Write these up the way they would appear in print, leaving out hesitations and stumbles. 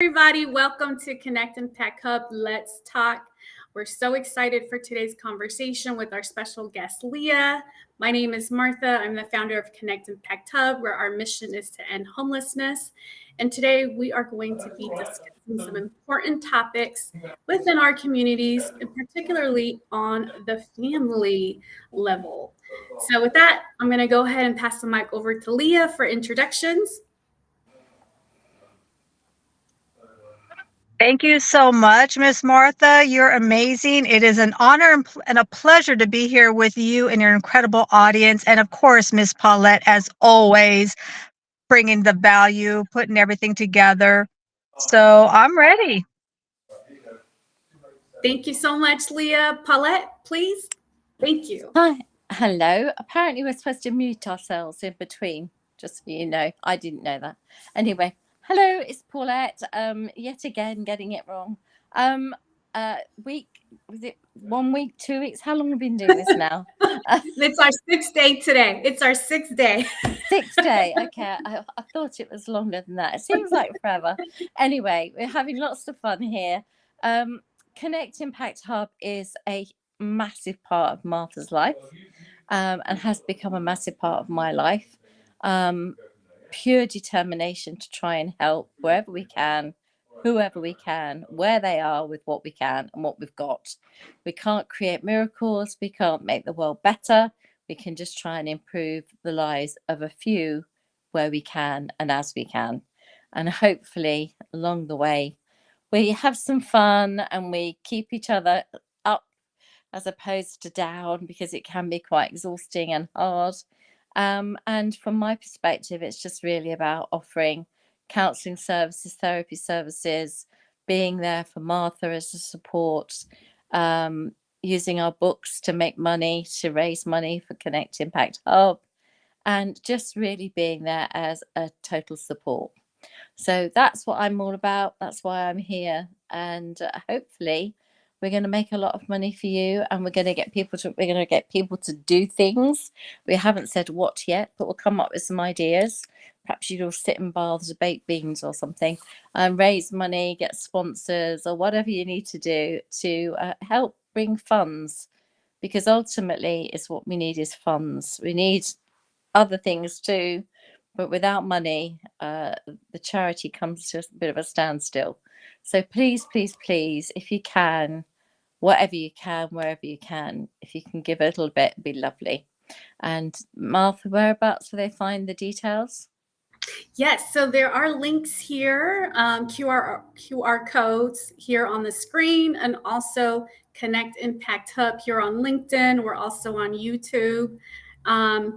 Everybody, welcome to Connect Impact Hub. Let's talk. We're so excited for today's conversation with our special guest, Leah. My name is Martha. I'm the founder of Connect Impact Hub, where our mission is to end homelessness. And today we are going to be discussing some important topics within our communities, and particularly on the family level. So, with that, I'm going to go ahead and pass the mic over to Leah for introductions. Thank you so much, Miss Martha. You're amazing. It is an honor and a pleasure to be here with you and your incredible audience. And of course, Miss Paulette, as always, bringing the value, putting everything together. So I'm ready. Thank you so much, Leah. Paulette, please. Thank you. Hi. Hello. Apparently, we're supposed to mute ourselves in between, just so you know. I didn't know that. Anyway, hello, it's Paulette. Yet again, getting it wrong. Was it 1 week, 2 weeks? How long have we been doing this now? It's our sixth day today. It's our sixth day. Sixth day. Okay. I thought it was longer than that. It seems like forever. Anyway, we're having lots of fun here. Connect Impact Hub is a massive part of Martha's life and has become a massive part of my life. Pure determination to try and help wherever we can, whoever we can, where they are, with what we can and what we've got. We can't create miracles. We can't make the world better. We can just try and improve the lives of a few where we can and as we can. And hopefully along the way, we have some fun and we keep each other up as opposed to down, because it can be quite exhausting and hard. And from my perspective, it's just really about offering counselling services, therapy services, being there for Martha as a support, using our books to make money, to raise money for Connect Impact Hub, and just really being there as a total support. So that's what I'm all about. That's why I'm here. And hopefully we're going to make a lot of money for you, and we're going to get people to do things. We haven't said what yet, but we'll come up with some ideas. Perhaps you'll sit in baths of baked beans or something, and raise money, get sponsors, or whatever you need to do to help bring funds, because ultimately it's what we need is funds. We need other things too, but without money, the charity comes to a bit of a standstill. So please, please, please, if you can, whatever you can, wherever you can, if you can give a little bit, it'd be lovely. And Martha, whereabouts do they find the details? Yes, so there are links here, QR codes here on the screen, and also Connect Impact Hub here on LinkedIn. We're also on YouTube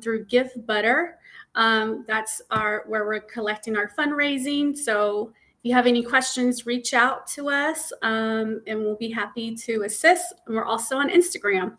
through Gift Butter. That's where we're collecting our fundraising. So if you have any questions, reach out to us, and we'll be happy to assist. And we're also on Instagram.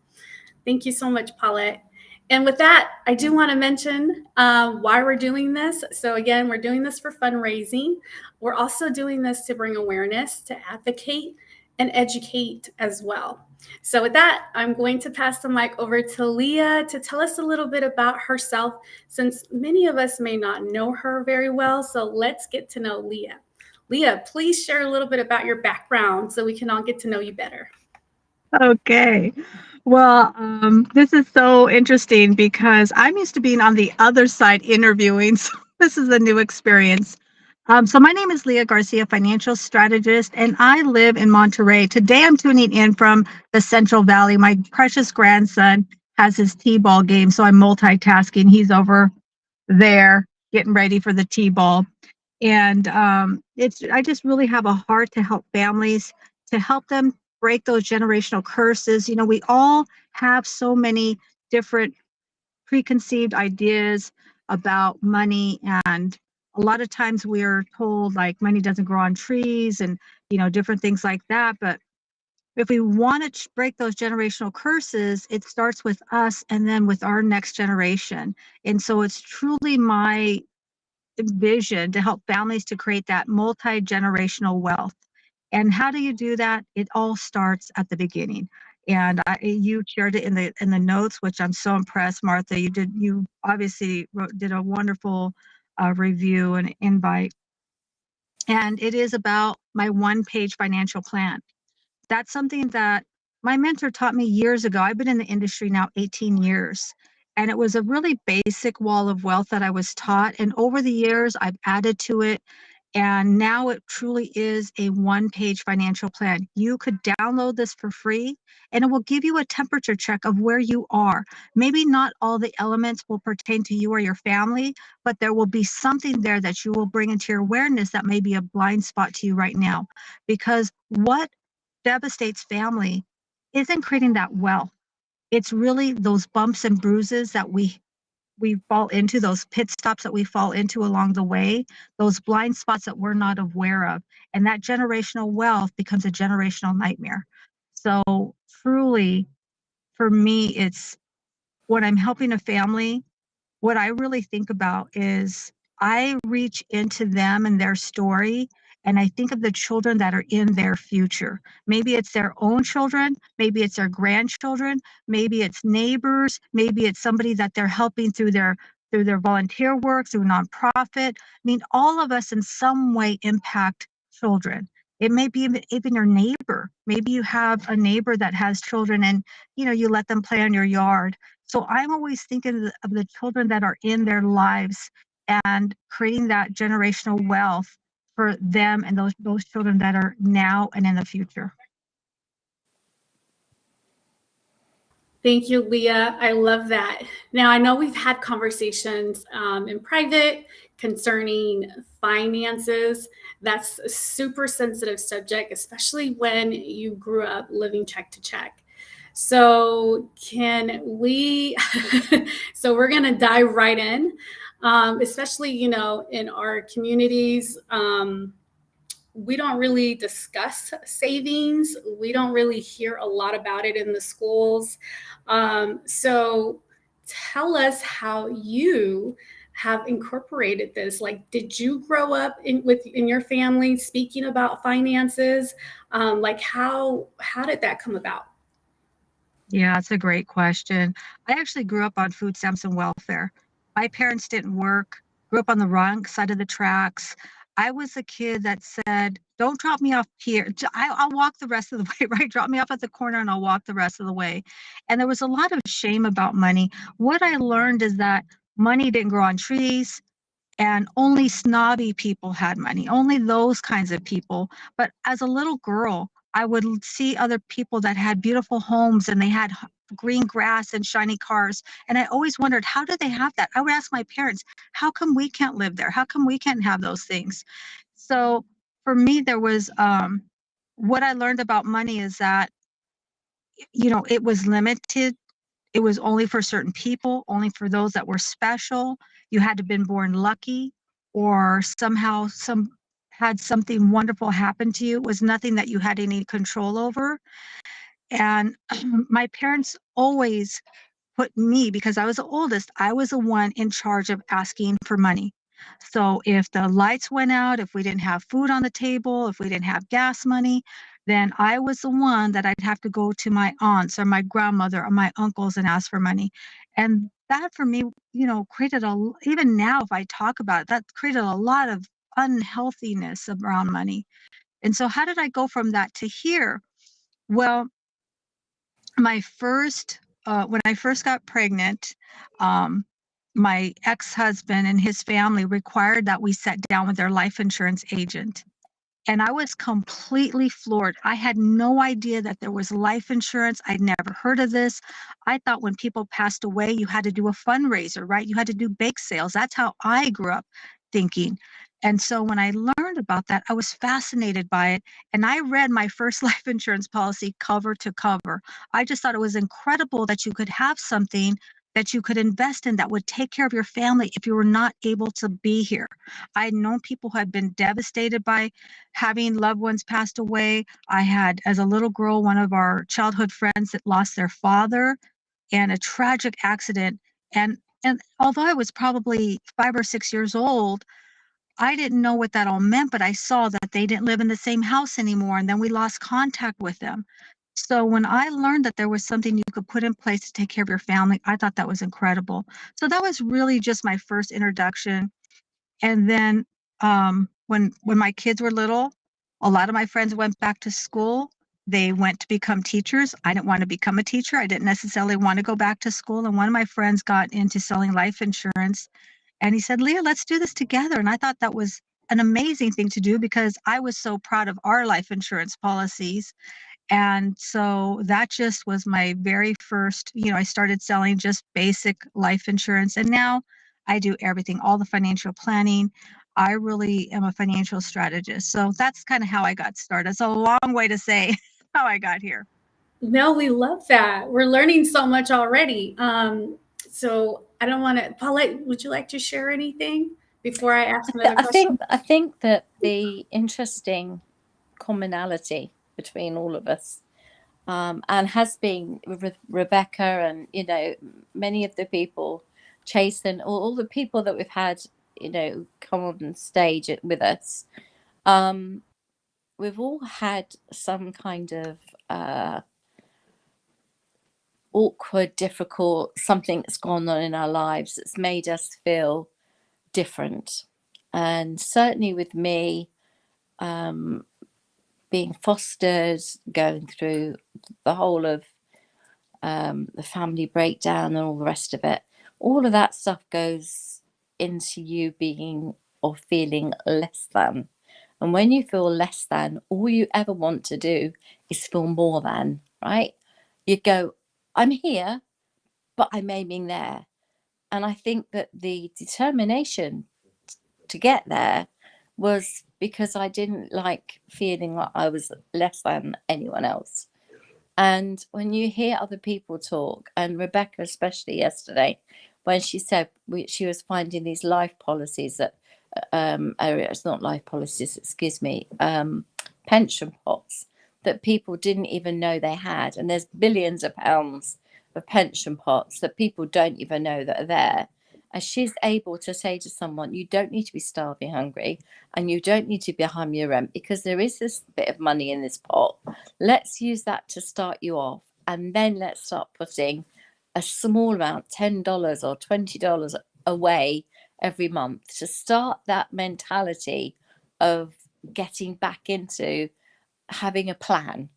Thank you so much, Paulette. And with that, I do want to mention why we're doing this. So again, we're doing this for fundraising. We're also doing this to bring awareness, to advocate, and educate as well. So with that, I'm going to pass the mic over to Leah to tell us a little bit about herself, since many of us may not know her very well. So let's get to know Leah. Leah, please share a little bit about your background so we can all get to know you better. Okay. Well, this is so interesting because I'm used to being on the other side interviewing. So this is a new experience. So my name is Leah Garcia, Financial Strategist, and I live in Monterey. Today I'm tuning in from the Central Valley. My precious grandson has his T-ball game, so I'm multitasking. He's over there getting ready for the T-ball. And I just really have a heart to help families, to help them break those generational curses. You know, we all have so many different preconceived ideas about money, and a lot of times we're told like money doesn't grow on trees and, you know, different things like that. But if we want to break those generational curses, it starts with us and then with our next generation. And so it's truly my vision to help families to create that multi-generational wealth. And how do you do that? It all starts at the beginning. And you shared it in the notes, which I'm so impressed, Martha. You obviously did a wonderful review and invite. And it is about my one-page financial plan. That's something that my mentor taught me years ago. I've been in the industry now 18 years. And it was a really basic wall of wealth that I was taught. And over the years, I've added to it. And now it truly is a one-page financial plan. You could download this for free, and it will give you a temperature check of where you are. Maybe not all the elements will pertain to you or your family, but there will be something there that you will bring into your awareness that may be a blind spot to you right now. Because what devastates family isn't creating that wealth. It's really those bumps and bruises that we fall into, those pit stops that we fall into along the way, those blind spots that we're not aware of. And that generational wealth becomes a generational nightmare. So truly, for me, it's when I'm helping a family, what I really think about is I reach into them and their story, and I think of the children that are in their future. Maybe it's their own children, maybe it's their grandchildren, maybe it's neighbors, maybe it's somebody that they're helping through their volunteer work, through nonprofit. I mean, all of us in some way impact children. It may be even your neighbor. Maybe you have a neighbor that has children and you let them play on your yard. So I'm always thinking of the children that are in their lives and creating that generational wealth for them and those children that are now and in the future. Thank you, Leah. I love that. Now, I know we've had conversations in private concerning finances. That's a super sensitive subject, especially when you grew up living check to check. So so we're going to dive right in, especially, in our communities. We don't really discuss savings. We don't really hear a lot about it in the schools. So tell us how you have incorporated this. Like, did you grow up in your family speaking about finances? How did that come about? Yeah, it's a great question. I actually grew up on food stamps and welfare. My parents didn't work, grew up on the wrong side of the tracks. I was a kid that said, don't drop me off here. I'll walk the rest of the way, right? Drop me off at the corner and I'll walk the rest of the way. And there was a lot of shame about money. What I learned is that money didn't grow on trees and only snobby people had money, only those kinds of people. But as a little girl, I would see other people that had beautiful homes and they had green grass and shiny cars. And I always wondered, how do they have that? I would ask my parents, how come we can't live there? How come we can't have those things? So for me, there was what I learned about money is that, it was limited. It was only for certain people, only for those that were special. You had to have been born lucky or somehow had something wonderful happen to you. It was nothing that you had any control over. And my parents always put me, because I was the oldest, I was the one in charge of asking for money. So if the lights went out, if we didn't have food on the table, if we didn't have gas money, then I was the one that I'd have to go to my aunts or my grandmother or my uncles and ask for money. And that for me, created even now, if I talk about it, that created a lot of unhealthiness around money. And so how did I go from that to here? Well, my first when I first got pregnant, my ex-husband and his family required that we sat down with their life insurance agent. And I was completely floored. I had no idea that there was life insurance. I'd never heard of this. I thought when people passed away, you had to do a fundraiser, right? You had to do bake sales. That's how I grew up thinking. And so when I learned about that, I was fascinated by it. And I read my first life insurance policy cover to cover. I just thought it was incredible that you could have something that you could invest in that would take care of your family if you were not able to be here. I had known people who had been devastated by having loved ones passed away. I had, as a little girl, one of our childhood friends that lost their father in a tragic accident. And although I was probably 5 or 6 years old, I didn't know what that all meant, but I saw that they didn't live in the same house anymore, and then we lost contact with them. So when I learned that there was something you could put in place to take care of your family, I thought that was incredible. So that was really just my first introduction. And then when my kids were little, a lot of my friends went back to school. They went to become teachers. I didn't want to become a teacher. I didn't necessarily want to go back to school. And one of my friends got into selling life insurance, and he said, Leah, let's do this together. And I thought that was an amazing thing to do because I was so proud of our life insurance policies. And so that just was my very first, I started selling just basic life insurance. And now I do everything, all the financial planning. I really am a financial strategist. So that's kind of how I got started. It's a long way to say how I got here. No, we love that. We're learning so much already. So I don't want to, Paulette, would you like to share anything before I ask another question? I think that the interesting commonality between all of us, and has been with Rebecca and, many of the people, Chase and all the people that we've had, come on stage with us. We've all had some kind of awkward, difficult, something that's gone on in our lives that's made us feel different. And certainly with me, being fostered, going through the whole of the family breakdown and all the rest of it, all of that stuff goes into you being or feeling less than. And when you feel less than, all you ever want to do is feel more than, right? You go, I'm here, but I'm aiming there. And I think that the determination to get there was because I didn't like feeling like I was less than anyone else. And when you hear other people talk, and Rebecca especially yesterday, when she said she was finding these life policies that it's not life policies, excuse me, pension pots that people didn't even know they had. And there's billions of pounds of pension pots that people don't even know that are there. And she's able to say to someone, you don't need to be starving hungry, and you don't need to be behind your rent, because there is this bit of money in this pot. Let's use that to start you off. And then let's start putting a small amount, $10 or $20 away every month, to start that mentality of getting back into having a plan,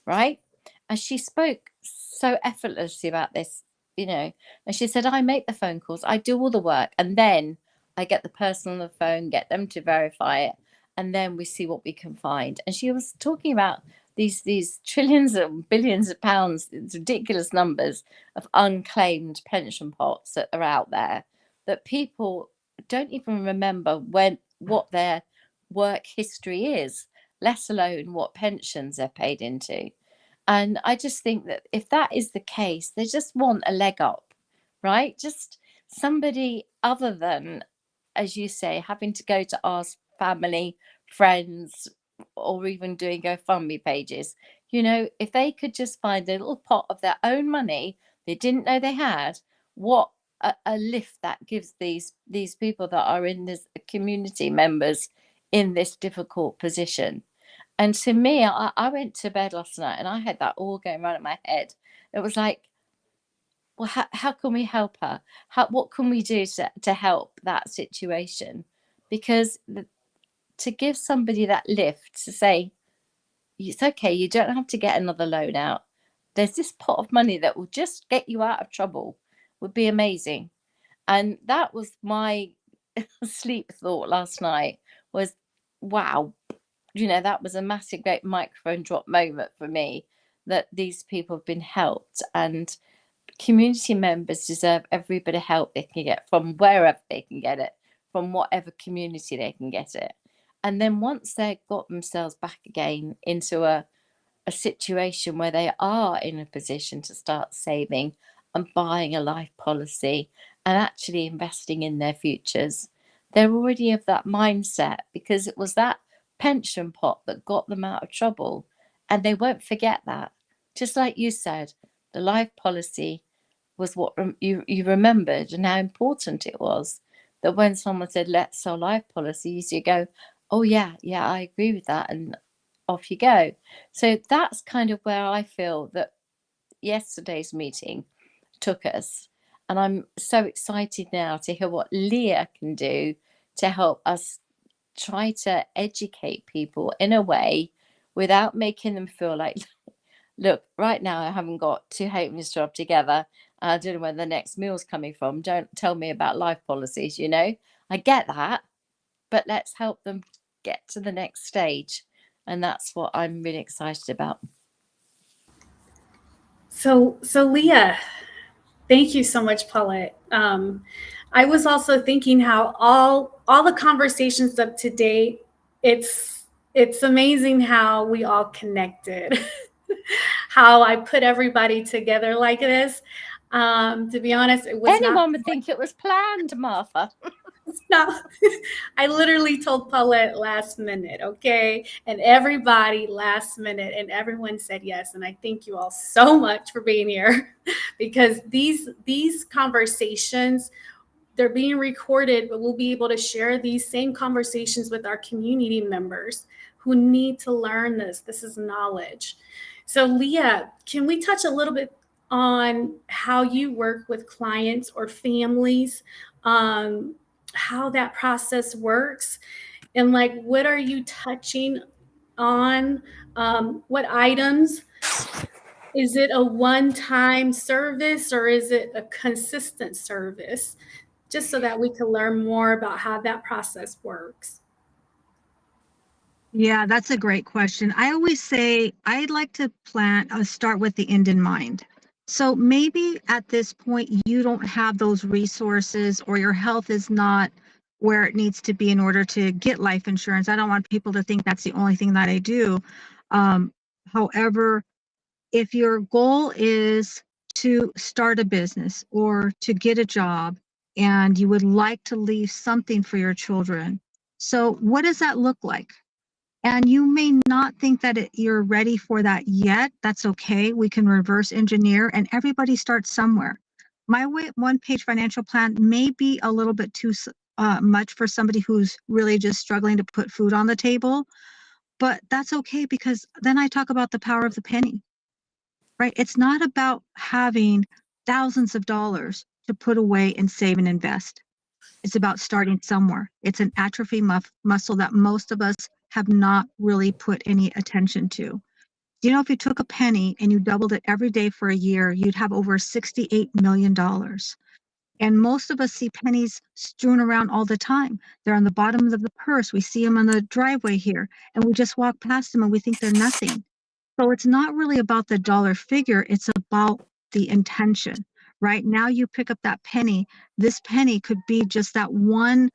right? And she spoke so effortlessly about this, and she said, I make the phone calls, I do all the work, and then I get the person on the phone, get them to verify it, and then we see what we can find. And she was talking about these trillions and billions of pounds, ridiculous numbers of unclaimed pension pots that are out there that people don't even remember what their work history is, let alone what pensions they're paid into. And I just think that if that is the case, they just want a leg up, right? Just somebody other than, as you say, having to go to ask family, friends, or even doing GoFundMe pages. If they could just find a little pot of their own money they didn't know they had, what a lift that gives these people that are in this community members in this difficult position. And to me, I went to bed last night and I had that all going around in my head. It was like, well, how can we help her? What can we do to help that situation? Because to give somebody that lift, to say, it's okay, you don't have to get another loan out. There's this pot of money that will just get you out of trouble, would be amazing. And that was my sleep thought last night, was, wow, that was a massive, great microphone drop moment for me, that these people have been helped. And community members deserve every bit of help they can get from wherever they can get it, from whatever community they can get it. And then once they've got themselves back again into a situation where they are in a position to start saving and buying a life policy and actually investing in their futures, they're already of that mindset, because it was that pension pot that got them out of trouble. And they won't forget that. Just like you said, the life policy was what you remembered, and how important it was, that when someone said, let's sell life policies, you go, oh yeah, I agree with that, and off you go. So that's kind of where I feel that yesterday's meeting took us. And I'm so excited now to hear what Leah can do to help us try to educate people in a way without making them feel like, look, right now I haven't got two homeless job together. I don't know where the next meal's coming from. Don't tell me about life policies, you know. I get that, but let's help them get to the next stage. And that's what I'm really excited about. So Leah, thank you so much, Paulette. I was also thinking how all the conversations up to date, it's amazing how we all connected, how I put everybody together like this. To be honest, it was anyone would think it was planned, Martha. No, I literally told Paulette last minute, okay? And everybody last minute, and everyone said yes. And I thank you all so much for being here because these conversations, they're being recorded, but we'll be able to share these same conversations with our community members who need to learn this. This is knowledge. So Leah, can we touch a little bit on how you work with clients or families? How that process works, and like what are you touching on, what items, is it a one-time service or is it a consistent service, just so that we can learn more about how that process works. Yeah, that's a great question. I always say I'd like to start with the end in mind. So maybe at this point you don't have those resources or your health is not where it needs to be in order to get life insurance. I don't want people to think that's the only thing that I do. However, if your goal is to start a business or to get a job and you would like to leave something for your children, so what does that look like? And you may not think that you're ready for that yet. That's okay. We can reverse engineer and everybody starts somewhere. My one-page financial plan may be a little bit too much for somebody who's really just struggling to put food on the table, but that's okay because then I talk about the power of the penny, right? It's not about having thousands of dollars to put away and save and invest. It's about starting somewhere. It's an atrophy muscle that most of us have not really put any attention to. You know, if you took a penny and you doubled it every day for a year, you'd have over $68 million. And most of us see pennies strewn around all the time. They're on the bottom of the purse. We see them on the driveway here, and we just walk past them and we think they're nothing. So it's not really about the dollar figure, it's about the intention. Right now you pick up that penny, this penny could be just that one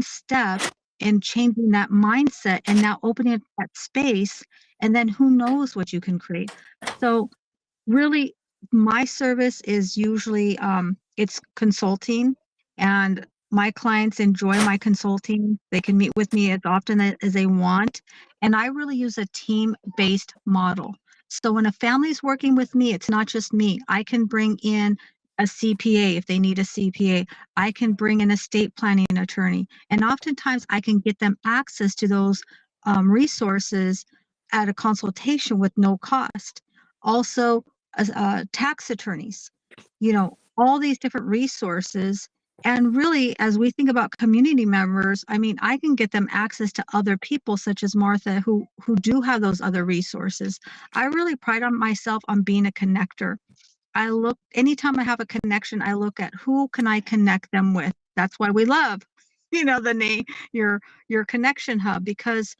step in changing that mindset and now opening up that space, and then who knows what you can create. So really my service is usually it's consulting, and my clients enjoy my consulting. They can meet with me as often as they want, and I really use a team-based model. So when a family's working with me, it's not just me. I can bring in a CPA if they need a CPA. I can bring in a estate planning attorney, and oftentimes I can get them access to those resources at a consultation with no cost. Also, tax attorneys, you know, all these different resources. And really, as we think about community members, I mean, I can get them access to other people such as Martha who do have those other resources. I really pride on myself on being a connector. I look, anytime I have a connection, I look at who can I connect them with. That's why we love, you know, the name, your connection hub, because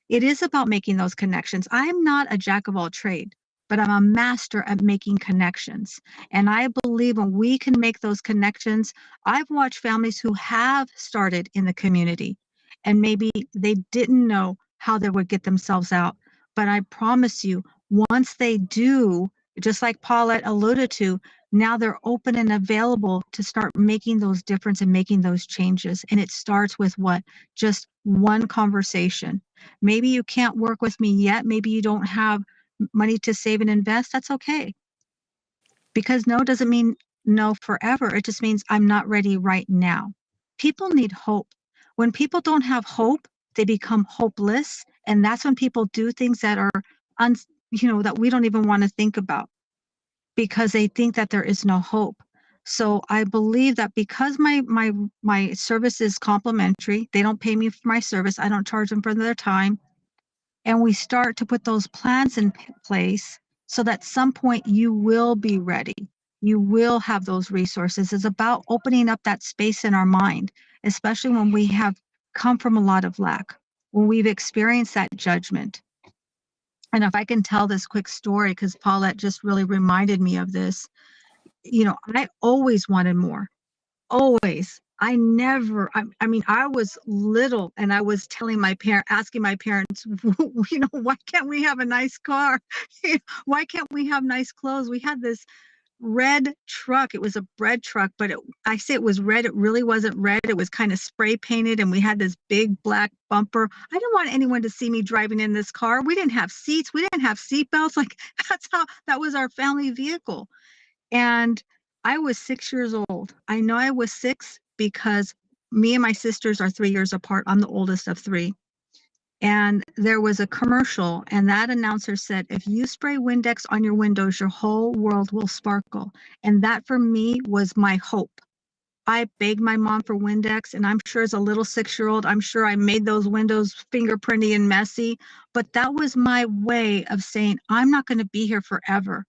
it is about making those connections. I'm not a jack of all trade, but I'm a master at making connections. And I believe when we can make those connections, I've watched families who have started in the community and maybe they didn't know how they would get themselves out. But I promise you, once they do, just like Paulette alluded to, now they're open and available to start making those difference and making those changes. And it starts with what? Just one conversation. Maybe you can't work with me yet. Maybe you don't have money to save and invest. That's okay. Because no doesn't mean no forever. It just means I'm not ready right now. People need hope. When people don't have hope, they become hopeless. And that's when people do things that are, that we don't even want to think about, because they think that there is no hope. So I believe that because my service is complimentary, they don't pay me for my service, I don't charge them for their time, and we start to put those plans in place so that some point you will be ready. You will have those resources. It's about opening up that space in our mind, especially when we have come from a lot of lack, when we've experienced that judgment. And if I can tell this quick story, because Paulette just really reminded me of this, I always wanted more. Always. I never, I mean, I was little and I was asking my parents, why can't we have a nice car? Why can't we have nice clothes? We had this red truck. It was a bread truck, but I say it was red. It really wasn't red. It was kind of spray painted, and we had this big black bumper. I didn't want anyone to see me driving in this car. We didn't have seats. We didn't have seat belts. Like that was our family vehicle. And I was 6 years old. I know I was 6 because me and my sisters are 3 years apart. I'm the oldest of 3. And there was a commercial, and that announcer said, if you spray Windex on your windows, your whole world will sparkle. And that for me was my hope. I begged my mom for Windex, and I'm sure as a little 6-year-old, I'm sure I made those windows fingerprinty and messy, but that was my way of saying, I'm not going to be here forever.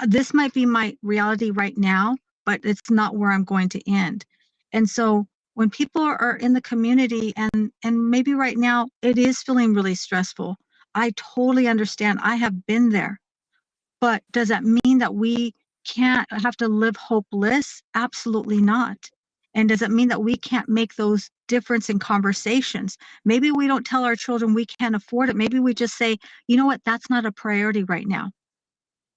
This might be my reality right now, but it's not where I'm going to end. And so when people are in the community and maybe right now it is feeling really stressful, I totally understand. I have been there. But does that mean that we can't have to live hopeless? Absolutely not. And does it mean that we can't make those difference in conversations? Maybe we don't tell our children we can't afford it. Maybe we just say, you know what, that's not a priority right now.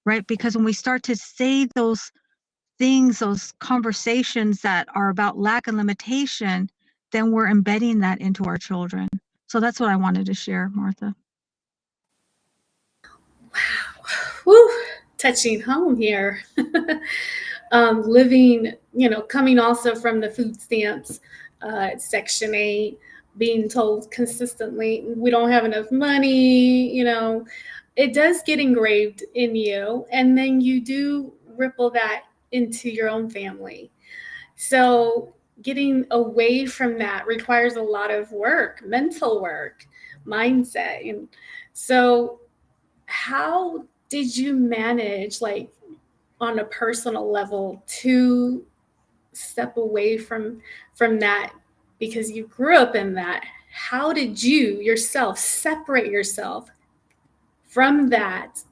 Right? Because when we start to say those things, those conversations that are about lack and limitation, then we're embedding that into our children. So that's what I wanted to share, Martha. Wow. Woo. Touching home here. Living, coming also from the food stamps, Section 8, being told consistently, we don't have enough money, it does get engraved in you. And then you do ripple that into your own family. So getting away from that requires a lot of work, mental work, mindset. And so how did you manage, like on a personal level, to step away from that, because you grew up in that? How did you yourself separate yourself from that?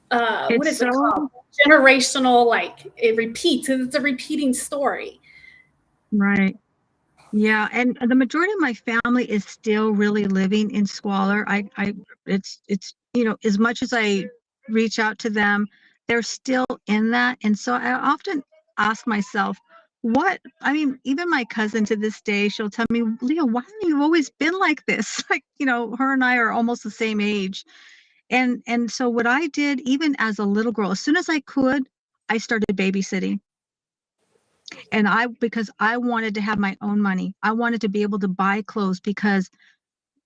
What It's is it so called? Generational, like it repeats. It's a repeating story. right. Yeah, and the majority of my family is still really living in squalor. It's as much as I reach out to them, they're still in that. And so I often ask myself, I mean, even my cousin to this day, she'll tell me, Leah, why have you always been like this? Like, her and I are almost the same age. And so what I did, even as a little girl, as soon as I could, I started babysitting. And because I wanted to have my own money. I wanted to be able to buy clothes because,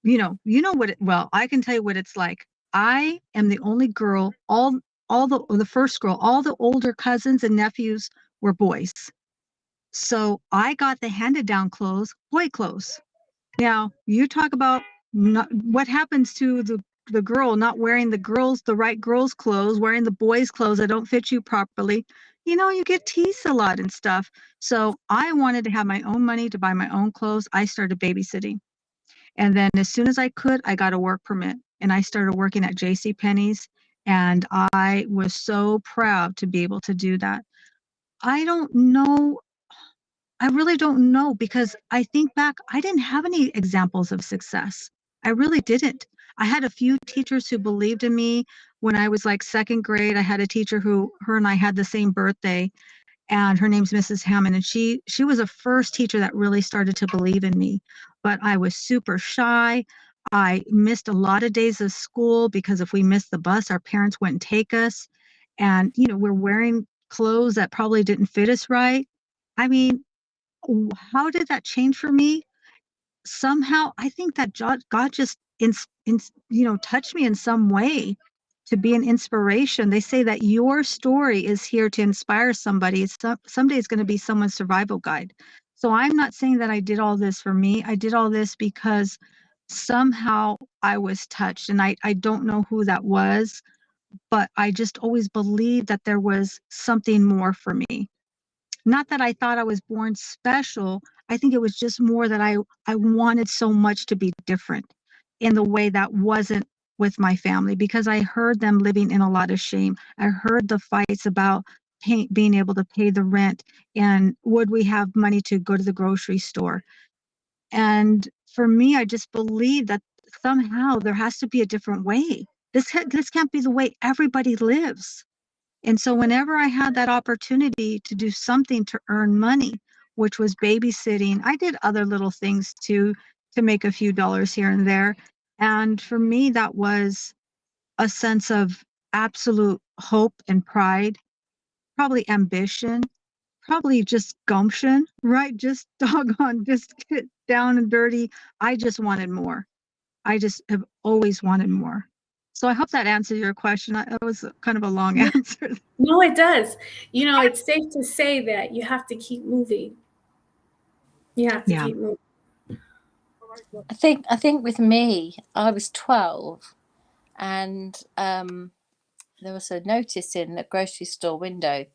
I can tell you what it's like. I am the only girl, all the first girl, all the older cousins and nephews were boys. So I got the handed down clothes, boy clothes. Now, you talk about what happens to the girl not wearing the right girl's clothes, wearing the boys' clothes that don't fit you properly. You get teased a lot and stuff. So I wanted to have my own money to buy my own clothes. I started babysitting. And then as soon as I could, I got a work permit and I started working at J.C. Penney's. And I was so proud to be able to do that. I don't know. I really don't know, because I think back, I didn't have any examples of success. I really didn't. I had a few teachers who believed in me. When I was like second grade, I had a teacher her and I had the same birthday, and her name's Mrs. Hammond. And she was the first teacher that really started to believe in me. But I was super shy. I missed a lot of days of school because if we missed the bus, our parents wouldn't take us. And, we're wearing clothes that probably didn't fit us right. I mean, how did that change for me? Somehow, I think that God just touched me in some way. to be an inspiration. They say that your story is here to inspire somebody. Someday it's going to be someone's survival guide. So I'm not saying that I did all this for me. I did all this because somehow I was touched, and I don't know who that was, but I just always believed that there was something more for me. Not that I thought I was born special. I think it was just more that I wanted so much to be different in the way that wasn't with my family, because I heard them living in a lot of shame. I heard the fights about being able to pay the rent, and would we have money to go to the grocery store. And for me, I just believe that somehow there has to be a different way. This can't be the way everybody lives. And so whenever I had that opportunity to do something to earn money, which was babysitting, I did other little things to make a few dollars here and there. And for me, that was a sense of absolute hope and pride, probably ambition, probably just gumption, right? Just doggone, just get down and dirty. I just wanted more. I just have always wanted more. So I hope that answered your question. That was kind of a long Yeah. answer. No, it does. It's safe to say that you have to keep moving. You have to Yeah. keep moving. I think with me, I was 12, and there was a notice in the grocery store window,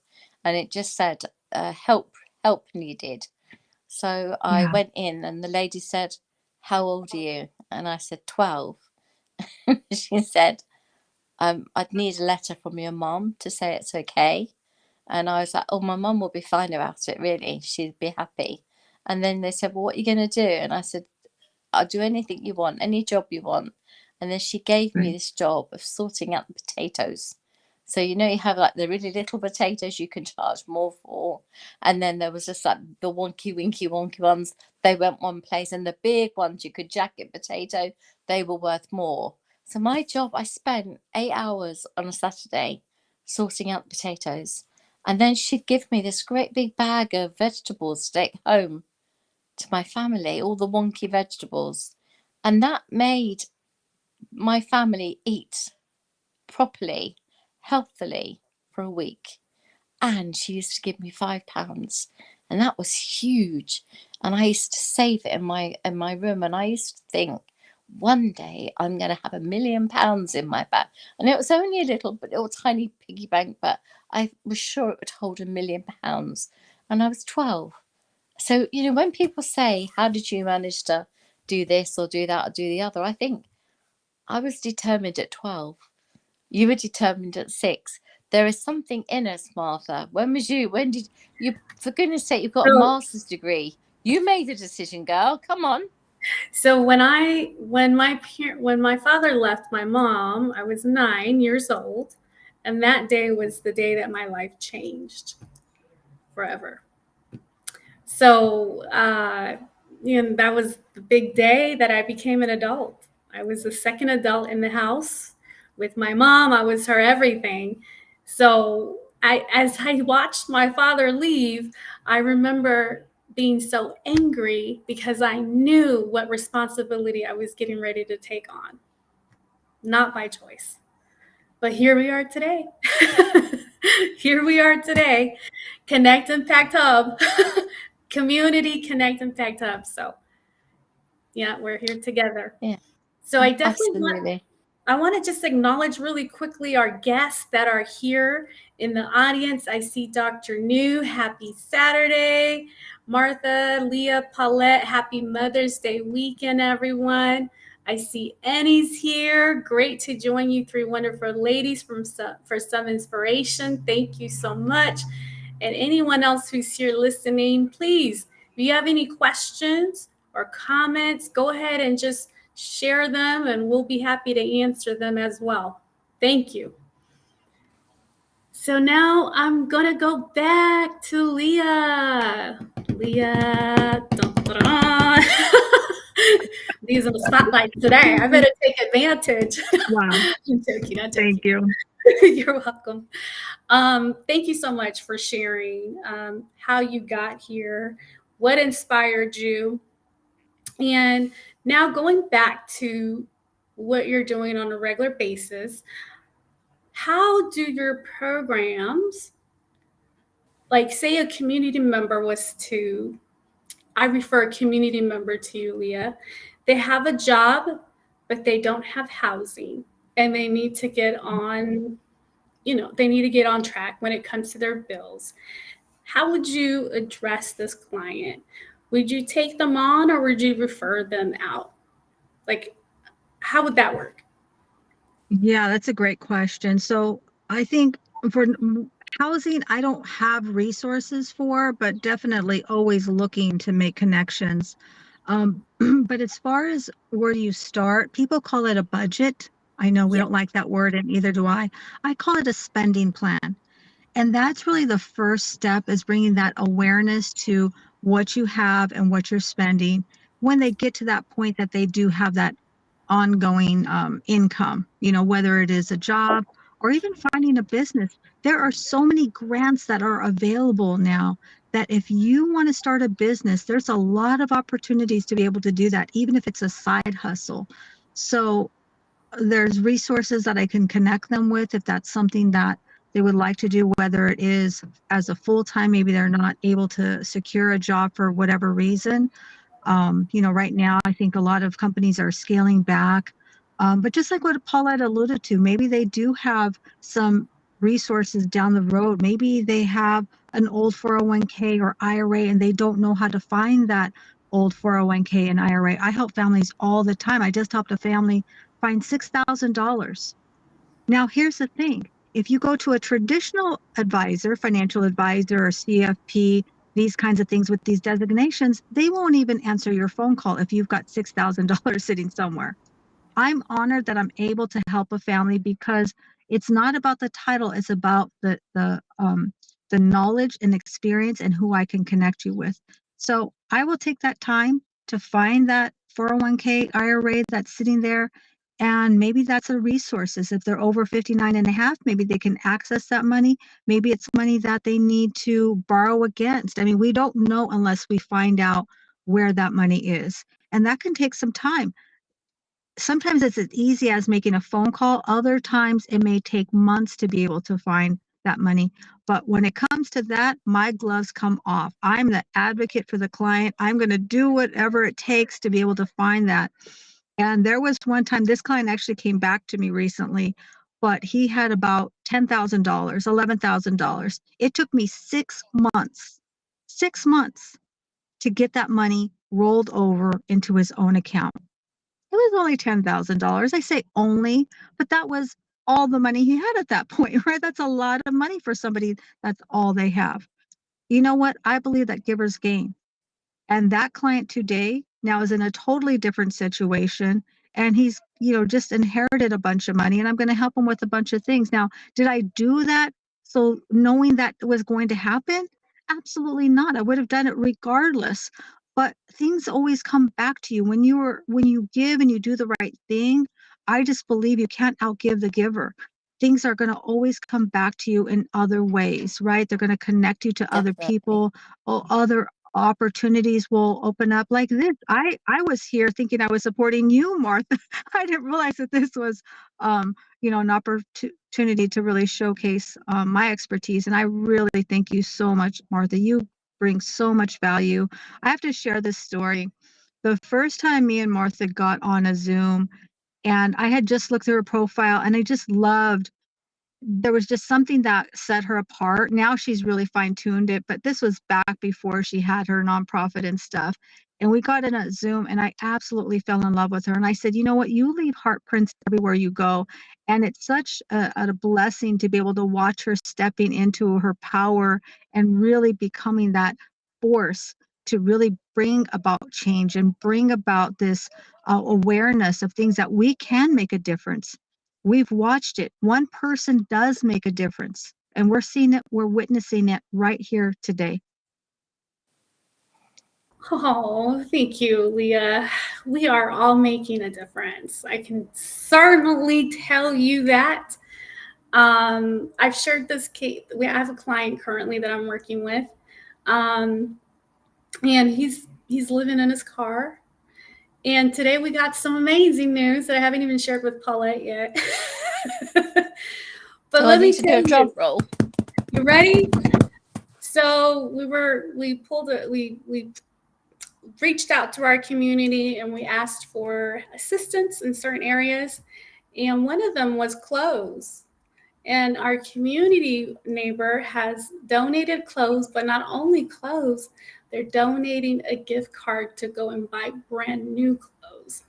and it just said help needed. So I Yeah. went in, and the lady said, "How old are you?" And I said 12. She said, "I'd need a letter from your mom to say it's okay." And I was like, "Oh, my mum will be fine about it, really. She'd be happy." And then they said, "Well, what are you going to do?" And I said, "I'll do anything you want, any job you want." And then she gave me Right. this job of sorting out the potatoes. So, you have like the really little potatoes you can charge more for. And then there was just like the wonky ones. They went one place. And the big ones, you could jacket potato, they were worth more. So my job, I spent 8 hours on a Saturday sorting out potatoes. And then she'd give me this great big bag of vegetables to take home to my family, all the wonky vegetables. And that made my family eat properly, healthily for a week. And she used to give me £5. And that was huge. And I used to save it in my room. And I used to think, one day I'm going to have £1 million in my bank. And it was only a little tiny piggy bank, but I was sure it would hold £1 million. And I was 12. So, when people say, how did you manage to do this or do that or do the other? I think I was determined at 12. You were determined at 6. There is something in us, Martha. When was you? When did you, for goodness sake, you've got a So, master's degree. You made the decision, girl. Come on. so when my father left my mom, I was 9 years old, and that day was the day that my life changed forever. So, that was the big day that I became an adult. I was the second adult in the house with my mom. I was her everything. So, as I watched my father leave, I remember being so angry because I knew what responsibility I was getting ready to take on, not by choice. But here we are today. Here we are today. Connect Impact Hub. Community Connect Impact Hub. So yeah, we're here together. Yeah, So I definitely absolutely. I want to just acknowledge really quickly our guests that are here in the audience. I see Dr. New, happy Saturday. Martha, Leah, Paulette, happy Mother's Day weekend, everyone. I see Annie's here. Great to join you three wonderful ladies for some inspiration. Thank you so much. And anyone else who's here listening, please, if you have any questions or comments, go ahead and just share them and we'll be happy to answer them as well. Thank you. So now I'm going to go back to Leah. Leah. Dun, dun, dun. These are the spotlights today. I better take advantage. Wow. I'm joking. Thank you. You're welcome. Thank you so much for sharing how you got here, what inspired you, and now going back to what you're doing on a regular basis. how do your programs, like say a community member was to, I refer a community member to you, Leah. They have a job, but they don't have housing, and they need to get on, they need to get on track when it comes to their bills. How would you address this client? Would you take them on or would you refer them out? Like, how would that work? Yeah, that's a great question. So I think for housing, I don't have resources for, but definitely always looking to make connections. But as far as where do you start, people call it a budget. I know we Yeah. don't like that word, and neither do I. I call it a spending plan. And that's really the first step, is bringing that awareness to what you have and what you're spending when they get to that point that they do have that ongoing income, whether it is a job or even finding a business. There are so many grants that are available now that if you want to start a business, there's a lot of opportunities to be able to do that, even if it's a side hustle. So there's resources that I can connect them with if that's something that they would like to do, whether it is as a full-time, maybe they're not able to secure a job for whatever reason. Right now, I think a lot of companies are scaling back. But just like what Paulette alluded to, maybe they do have some resources down the road. Maybe they have an old 401k or IRA and they don't know how to find that old 401k and IRA. I help families all the time. I just helped a family find $6,000. Now, here's the thing. If you go to a traditional advisor, financial advisor or CFP, these kinds of things with these designations, they won't even answer your phone call if you've got $6,000 sitting somewhere. I'm honored that I'm able to help a family because it's not about the title, it's about the knowledge and experience and who I can connect you with. So I will take that time to find that 401k IRA that's sitting there. And maybe that's a resources. If they're over 59 and a half, maybe they can access that money. Maybe it's money that they need to borrow against. I mean, we don't know unless we find out where that money is. And that can take some time. Sometimes it's as easy as making a phone call. Other times it may take months to be able to find that money. But when it comes to that, my gloves come off. I'm the advocate for the client. I'm going to do whatever it takes to be able to find that. And there was one time, this client actually came back to me recently, but he had about $10,000, $11,000. It took me 6 months to get that money rolled over into his own account. It was only $10,000. I say only, but that was all the money he had at that point, right? That's a lot of money for somebody. That's all they have. You know what? I believe that givers gain. And that client today now is in a totally different situation. And he's, just inherited a bunch of money and I'm going to help him with a bunch of things. Now, did I do that? So knowing that was going to happen? Absolutely not. I would have done it regardless. But things always come back to you when you give and you do the right thing. I just believe you can't outgive the giver. Things are going to always come back to you in other ways, right? They're going to connect you to other Definitely. people, or other opportunities will open up like this. I was here thinking I was supporting you, Martha. I didn't realize that this was an opportunity to really showcase my expertise. And I really thank you so much, Martha. You bring so much value. I have to share this story. The first time me and Martha got on a Zoom, and I had just looked through her profile and I just loved, there was just something that set her apart. Now she's really fine-tuned it, but this was back before she had her nonprofit and stuff. And we got in a Zoom and I absolutely fell in love with her. And I said, you know what, you leave heart prints everywhere you go. And it's such a blessing to be able to watch her stepping into her power and really becoming that force to really bring about change and bring about this awareness of things that we can make a difference. We've watched it. One person does make a difference, and we're seeing it, we're witnessing it right here today. Oh, thank you, Leah. We are all making a difference. I can certainly tell you that. I've shared this case. I have a client currently that I'm working with, and he's living in his car. And today we got some amazing news that I haven't even shared with Paulette yet. But So let I me need to do tell a you, drum roll. you ready? So we reached out to our community and we asked for assistance in certain areas. And one of them was clothes. And our community neighbor has donated clothes, but not only clothes, they're donating a gift card to go and buy brand new clothes.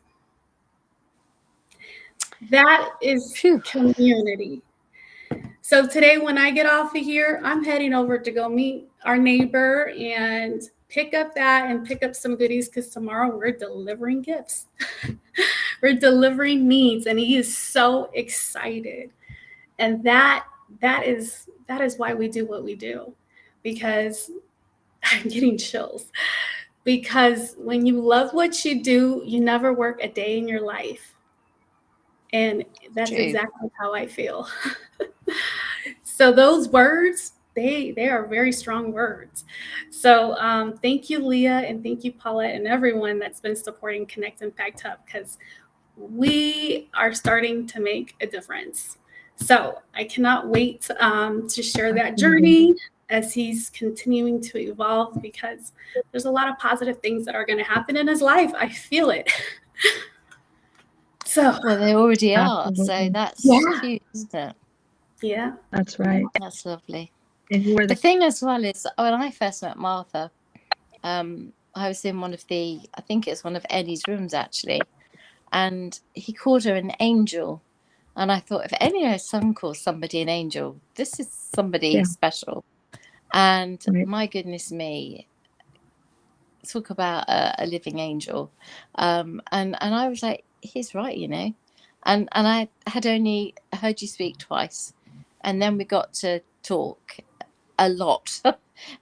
That is Phew. community. So today, when I get off of here, I'm heading over to go meet our neighbor and pick up some goodies, because tomorrow we're delivering gifts. We're delivering needs, and he is so excited. And that is why we do what we do, because I'm getting chills. Because when you love what you do, you never work a day in your life. And that's True. exactly how I feel. So those words, they are very strong words. So thank you, Leah, and thank you, Paulette, and everyone that's been supporting Connect Impact Hub, because we are starting to make a difference. So I cannot wait to share that journey as he's continuing to evolve, because there's a lot of positive things that are going to happen in his life. I feel it. So, well, they already are. Absolutely. So that's huge, isn't it? Yeah. That's right. That's lovely. And you were The thing as well is, when I first met Martha, I was in one of Eddie's rooms, actually, and he called her an angel. And I thought, if anyone's son calls somebody an angel, this is somebody special. And my goodness me, talk about a living angel. And I was like, he's right, and I had only heard you speak twice, and then we got to talk a lot.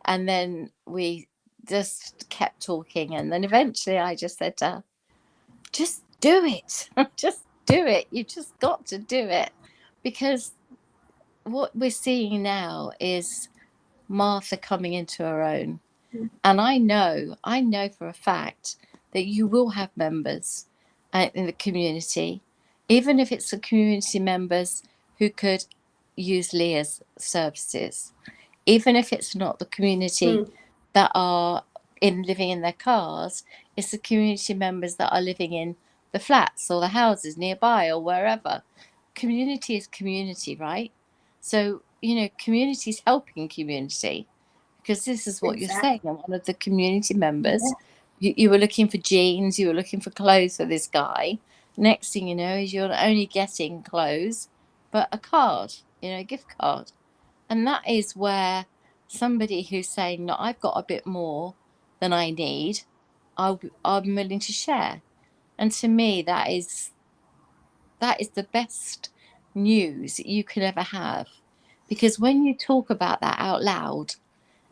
And then we just kept talking, and then eventually I just said to her, just do it. Just do it. You just got to do it, because what we're seeing now is Martha coming into her own. And I know for a fact that you will have members in the community, even if it's the community members who could use Leah's services, even if it's not the community that are living in their cars, it's the community members that are living in the flats or the houses nearby or wherever. Community is community, right? So, community is helping community, because this is what you're saying. I'm one of the community members. You were looking for jeans, you were looking for clothes for this guy. Next thing you know is you're not only getting clothes, but a card, a gift card. And that is where somebody who's saying, no, I've got a bit more than I need, I'm willing to share. And to me, that is the best news that you can ever have. Because when you talk about that out loud,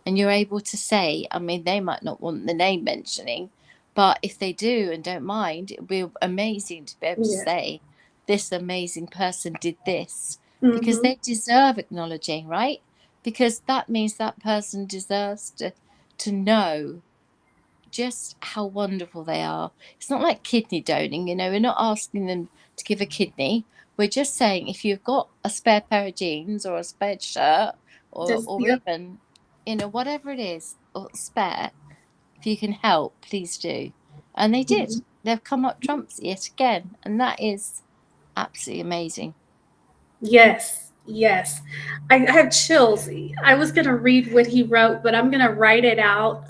and you're able to say, I mean, they might not want the name mentioning, but if they do and don't mind, it would be amazing to be able to say, this amazing person did this, because they deserve acknowledging, right? Because that means that person deserves to know just how wonderful they are. It's not like kidney donating, we're not asking them to give a kidney. We're just saying, if you've got a spare pair of jeans or a spare shirt or even, whatever it is, or spare, if you can help, please do. And they did. They've come up trumps yet again. And that is absolutely amazing. Yes. I have chills. I was going to read what he wrote, but I'm going to write it out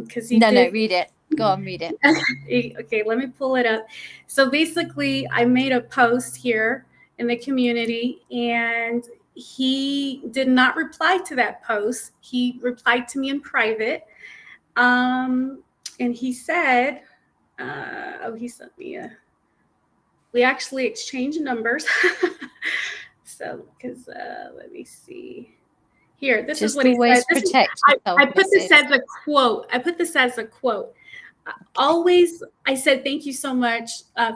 because he did. No, read it. Go on, read it. Okay, let me pull it up. So basically, I made a post here in the community, and he did not reply to that post. He replied to me in private. And he said, he sent me we actually exchanged numbers. So, because let me see here. This just is what he said. Protect yourself, I put this as a quote. Always, I said, thank you so much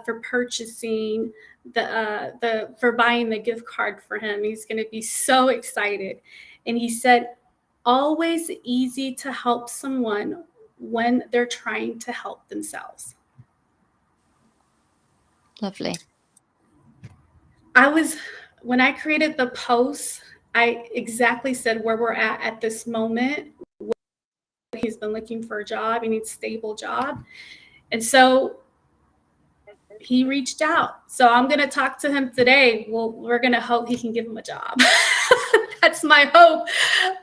for purchasing for buying the gift card for him. He's going to be so excited. And he said, always easy to help someone when they're trying to help themselves. Lovely. I was when I created the post, I exactly said where we're at this moment. He's been looking for a job. He needs a stable job. And so he reached out. So I'm going to talk to him today. Well, we're going to hope he can give him a job. That's my hope.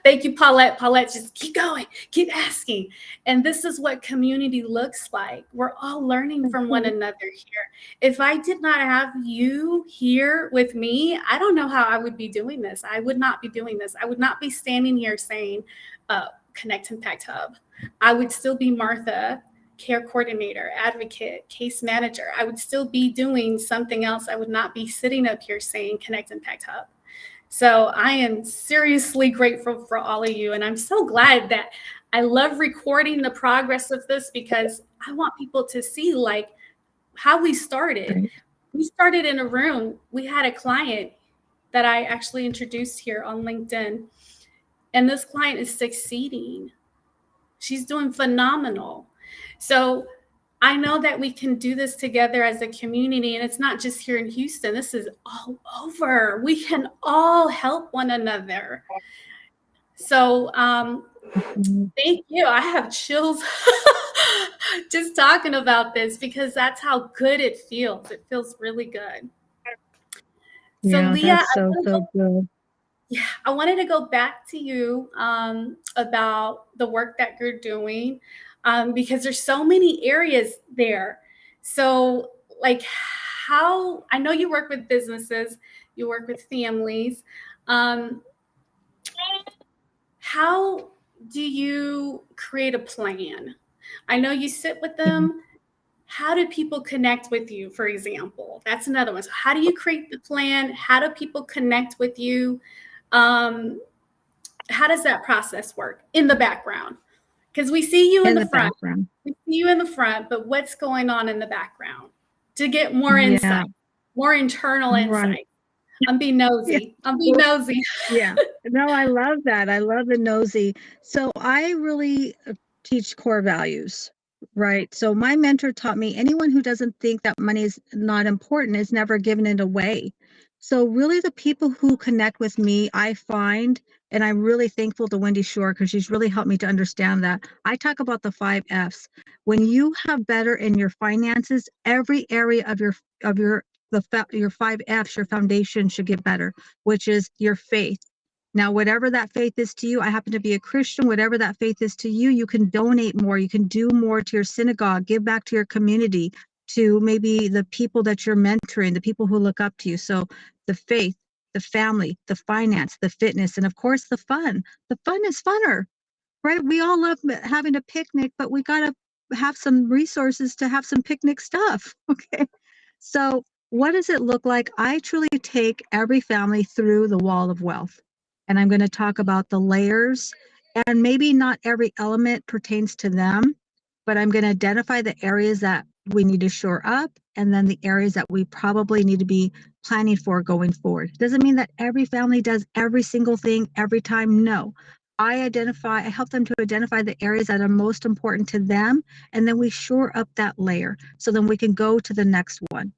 Thank you, Paulette. Paulette, just keep going, keep asking. And this is what community looks like. We're all learning from one another here. If I did not have you here with me, I don't know how I would be doing this. I would not be doing this. I would not be standing here saying, Connect Impact Hub. I would still be Martha, care coordinator, advocate, case manager. I would still be doing something else. I would not be sitting up here saying Connect Impact Hub. So I am seriously grateful for all of you. And I'm so glad that I love recording the progress of this, because I want people to see like how we started. Right. We started in a room. We had a client that I actually introduced here on LinkedIn. And this client is succeeding. She's doing phenomenal. So I know that we can do this together as a community, and it's not just here in Houston. This is all over. We can all help one another. So thank you. I have chills just talking about this, because that's how good it feels. It feels really good. So Yeah, Leah, that's so good. Yeah, I wanted to go back to you about the work that you're doing, because there's so many areas there. So, like, how I know you work with businesses, you work with families. How do you create a plan? I know you sit with them. How do people connect with you, for example? That's another one. So how do you create the plan? How do people connect with you? How does that process work in the background? Because we see you in the front. Background. We see you in the front, but what's going on in the background to get more insight, more internal insight? I'm being nosy. I'm being nosy. Yeah. No, I love that. I love the nosy. So I really teach core values, right? So my mentor taught me anyone who doesn't think that money is not important is never given it away. So really the people who connect with me, I find, and I'm really thankful to Wendy Shore because she's really helped me to understand that. I talk about the 5 F's. When you have better in your finances, every area of your 5 F's, your foundation should get better, which is your faith. Now, whatever that faith is to you, I happen to be a Christian, whatever that faith is to you, you can donate more, you can do more to your synagogue, give back to your community, to maybe the people that you're mentoring, the people who look up to you. So the faith, the family, the finance, the fitness, and of course the fun. The fun is funner, right? We all love having a picnic, but we got to have some resources to have some picnic stuff. Okay. So what does it look like? I truly take every family through the wall of wealth. And I'm going to talk about the layers, and maybe not every element pertains to them, but I'm going to identify the areas that we need to shore up, and then the areas that we probably need to be planning for going forward. Doesn't mean that every family does every single thing every time. No. I help them to identify the areas that are most important to them, and then we shore up that layer so then we can go to the next one.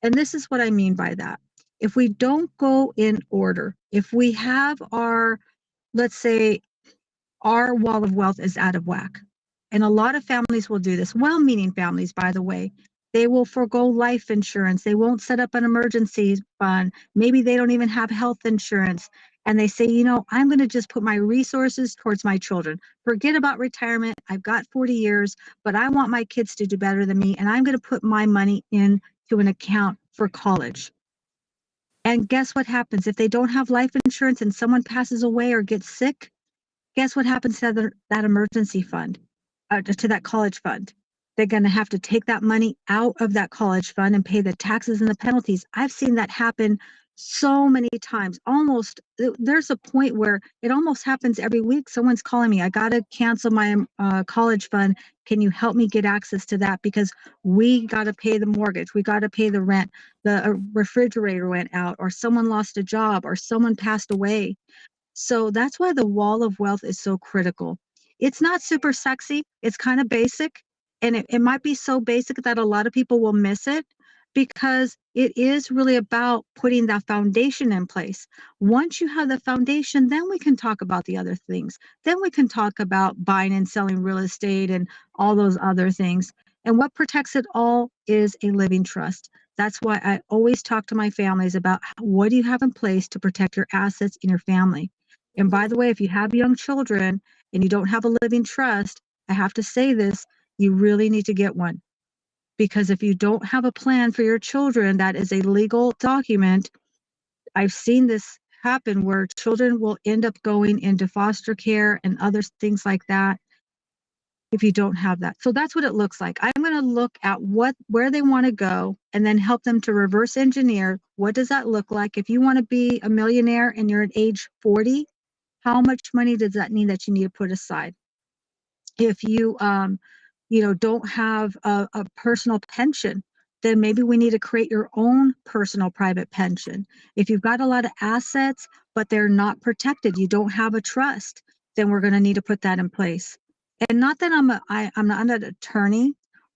And this is what I mean by that. If we don't go in order, if we have let's say our wall of wealth is out of whack, and a lot of families will do this, well-meaning families, by the way, they will forego life insurance. They won't set up an emergency fund. Maybe they don't even have health insurance. And they say, I'm going to just put my resources towards my children. Forget about retirement. I've got 40 years, but I want my kids to do better than me. And I'm going to put my money into an account for college. And guess what happens? If they don't have life insurance and someone passes away or gets sick, guess what happens to that emergency fund, to that college fund? They're going to have to take that money out of that college fund and pay the taxes and the penalties. I've seen that happen so many times. There's a point where it almost happens every week. Someone's calling me, I got to cancel my college fund. Can you help me get access to that? Because we got to pay the mortgage. We got to pay the rent. The refrigerator went out, or someone lost a job, or someone passed away. So that's why the wall of wealth is so critical. It's not super sexy. It's kind of basic. And it might be so basic that a lot of people will miss it. because it is really about putting that foundation in place. Once you have the foundation, then we can talk about the other things. Then we can talk about buying and selling real estate and all those other things. And what protects it all is a living trust. That's why I always talk to my families about what do you have in place to protect your assets in your family. And by the way, if you have young children and you don't have a living trust, I have to say this, you really need to get one. Because if you don't have a plan for your children, that is a legal document. I've seen this happen where children will end up going into foster care and other things like that if you don't have that. So that's what it looks like. I'm going to look at where they want to go and then help them to reverse engineer. What does that look like? If you want to be a millionaire and you're at age 40, how much money does that mean that you need to put aside? If you don't have a personal pension, then maybe we need to create your own personal private pension. If you've got a lot of assets but they're not protected, you don't have a trust, then we're going to need to put that in place. And not that I'm not an attorney,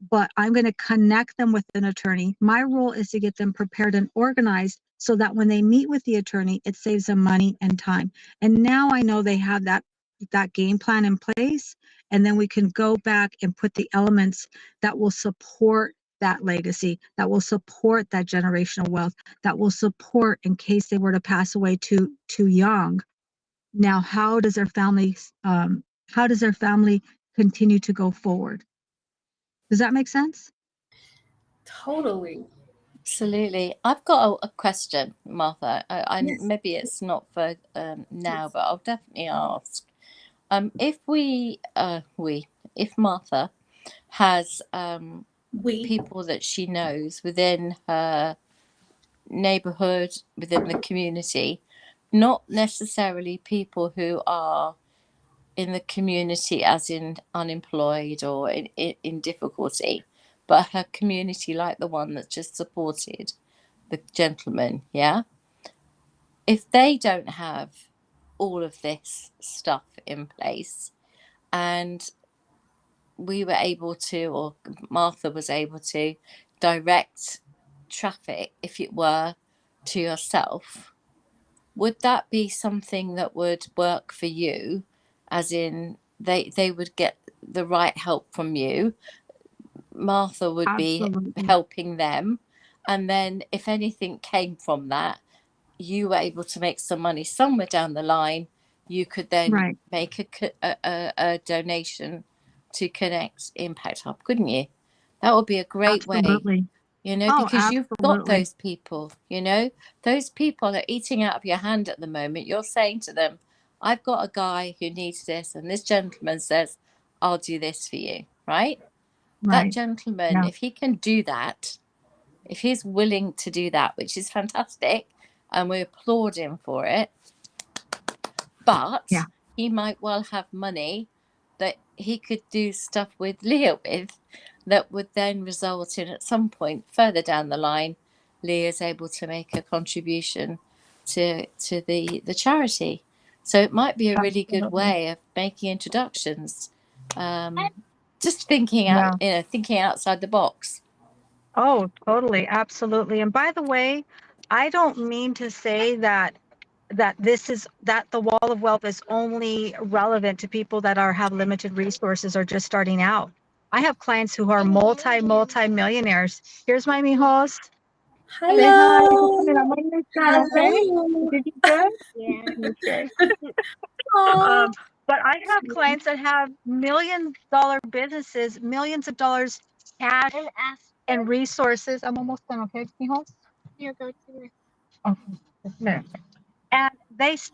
but I'm going to connect them with an attorney. My role is to get them prepared and organized so that when they meet with the attorney, it saves them money and time. And now I know they have that game plan in place, and then we can go back and put the elements that will support that legacy, that will support that generational wealth, that will support in case they were to pass away too young. Now, how does their family continue to go forward? Does that make sense? Totally. Absolutely. I've got a question, Martha. Yes. Maybe it's not for now, but I'll definitely ask. If if Martha has people that she knows within her neighborhood, within the community, not necessarily people who are in the community as in unemployed or in difficulty, but her community like the one that just supported the gentleman, yeah? If they don't have all of this stuff in place, and we were able to, or Martha was able to, direct traffic, if it were, to yourself, would that be something that would work for you? As in, they would get the right help from you. Martha would be helping them. And then if anything came from that, you were able to make some money somewhere down the line. You could then make a donation to Connect Impact Hub, couldn't you? That would be a great way, because you've got those people, those people are eating out of your hand at the moment. You're saying to them, I've got a guy who needs this, and this gentleman says, I'll do this for you, right? That gentleman, if he can do that, if he's willing to do that, which is fantastic, and we applaud him for it, but he might well have money that he could do stuff with Leah with, that would then result in, at some point further down the line, Leah's able to make a contribution to the charity. So it might be a really good way of making introductions. Just thinking out, thinking outside the box. Oh, totally, absolutely. And by the way, I don't mean to say that the wall of wealth is only relevant to people that have limited resources or just starting out. I have clients who are multi millionaires. Here's my host. Hello. Say hi. I'm on your channel, okay? Hello. Did you good? Yeah. Okay. But I have clients that have $1 million businesses, millions of dollars cash and resources. I'm almost done, okay, Mijo? Yeah, go to the Okay, just a minute. And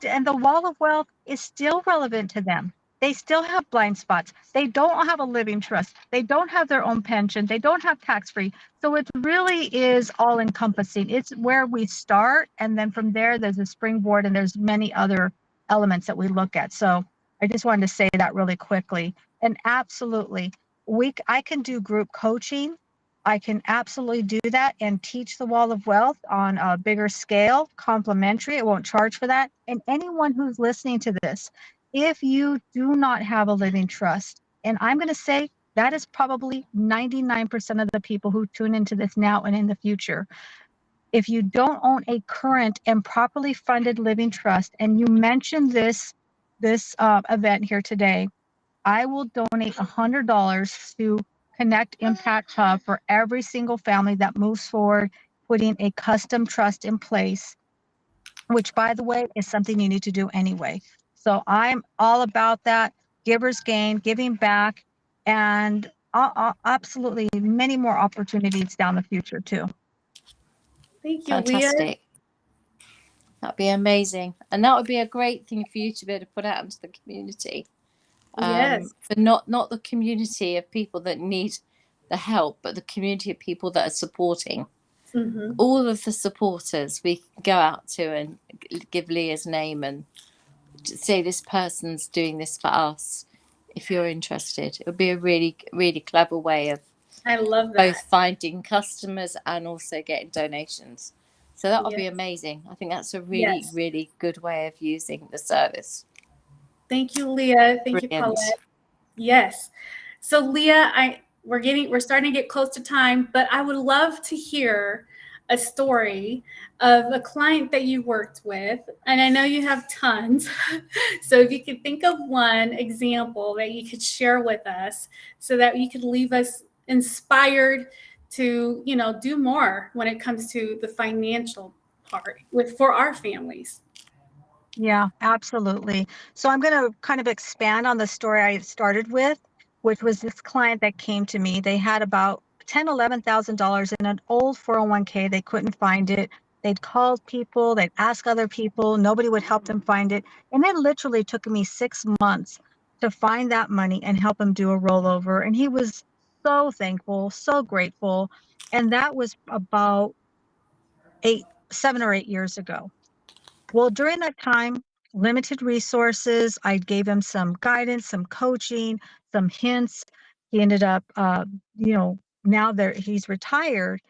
and the wall of wealth is still relevant to them. They still have blind spots. They don't have a living trust. They don't have their own pension. They don't have tax-free. So it really is all encompassing. It's where we start, and then from there, there's a springboard, and there's many other elements that we look at. So I just wanted to say that really quickly. And absolutely, I can do group coaching. I can absolutely do that and teach the wall of wealth on a bigger scale, complimentary. I won't charge for that. And anyone who's listening to this, if you do not have a living trust, and I'm going to say That is probably 99% of the people who tune into this now and in the future. If you don't own a current and properly funded living trust, and you mentioned this event here today, I will donate $100 to Connect Impact Hub for every single family that moves forward, putting a custom trust in place, which, by the way, is something you need to do anyway. So I'm all about that. Givers gain, giving back, and absolutely many more opportunities down the future too. Thank you, Leah. Fantastic. That'd be amazing. And that would be a great thing for you to be able to put out into the community. Yes. For not the community of people that need the help, but the community of people that are supporting. Mm-hmm. All of the supporters we can go out to and give Leah's name and say this person's doing this for us. If you're interested, it would be a really, really clever way of I love that. both finding customers and also getting donations. So that would be Yes. amazing. I think that's a really, really good way of using the service. Thank you, Leah. Thank Brilliant. you, Paulette. Yes. So Leah, we're starting to get close to time, but I would love to hear a story of a client that you worked with. And I know you have tons. So if you could think of one example that you could share with us so that you could leave us inspired to, do more when it comes to the financial part for our families. Yeah, absolutely. So I'm going to kind of expand on the story I started with, which was this client that came to me. They had about $11,000 in an old 401k. They couldn't find it. They'd called people, they'd ask other people, nobody would help them find it. And it literally took me 6 months to find that money and help him do a rollover. And he was so thankful, so grateful. And that was about 7 or 8 years ago. Well, during that time, limited resources, I gave him some guidance, some coaching, some hints. He ended up, now he's retired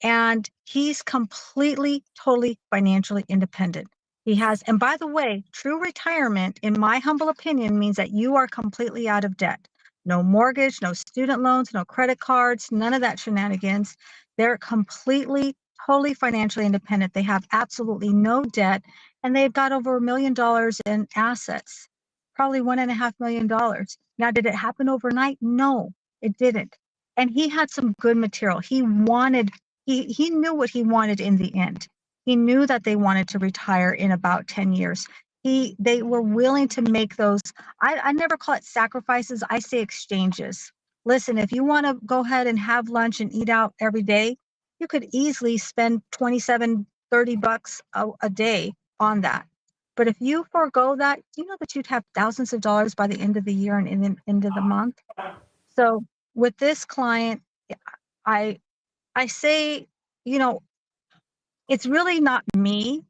and he's completely, totally financially independent. He has, and by the way, true retirement, in my humble opinion, means that you are completely out of debt. No mortgage, no student loans, no credit cards, none of that shenanigans. They're completely, totally financially independent. They have absolutely no debt, and they've got over $1 million in assets, probably $1.5 million. Now, did it happen overnight? No, it didn't. And he had some good material. He knew what he wanted in the end. He knew that they wanted to retire in about 10 years. They were willing to make those, I never call it sacrifices, I say exchanges. Listen, if you want to go ahead and have lunch and eat out every day, you could easily spend $27-30 a day on that. But if you forego that, you know that you'd have thousands of dollars by the end of the year and in the end of the month. So with this client, I say, it's really not me.